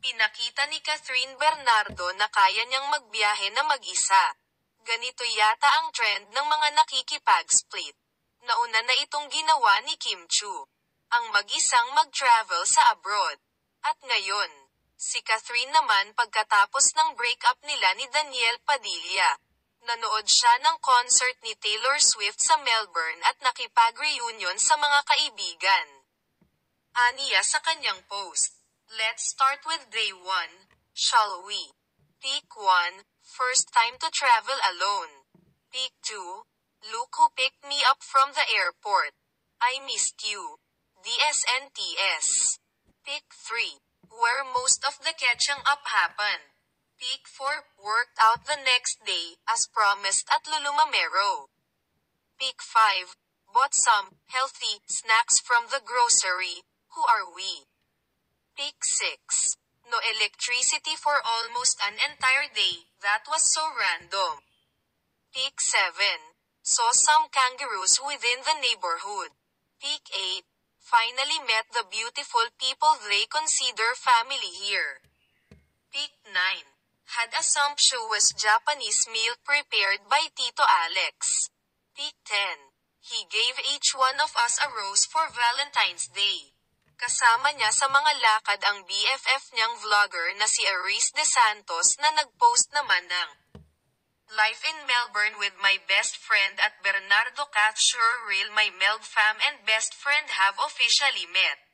Pinakita ni Catherine Bernardo na kaya niyang magbiyahe na mag-isa. Ganito yata ang trend ng mga nakikipag-split. Nauna na itong ginawa ni Kim Chu, ang mag-isang mag-travel sa abroad. At ngayon, si Catherine naman pagkatapos ng breakup nila ni Daniel Padilla. Nanood siya ng concert ni Taylor Swift sa Melbourne at nakipag-reunion sa mga kaibigan. Aniya sa kanyang post, "Let's start with day 1, shall we? Pick 1, first time to travel alone. Pick 2, look who picked me up from the airport. I missed you. DSNTS. Pick 3, where most of the catching up happened. Pick 4, worked out the next day, as promised at Lulumamero. Pick 5, bought some healthy snacks from the grocery. Who are we? Pick 6, no electricity for almost an entire day. That was so random. Pick 7, saw some kangaroos within the neighborhood. Pick 8, finally met the beautiful people they consider family here. Pick 9, had a sumptuous Japanese meal prepared by Tito Alex. Pick 10, he gave each one of us a rose for Valentine's Day. Kasama niya sa mga lakad ang BFF niyang vlogger na si Aris De Santos na nag-post naman ng Life in Melbourne with my best friend at Bernardo Cath. Sure real my Melb fam and best friend have officially met.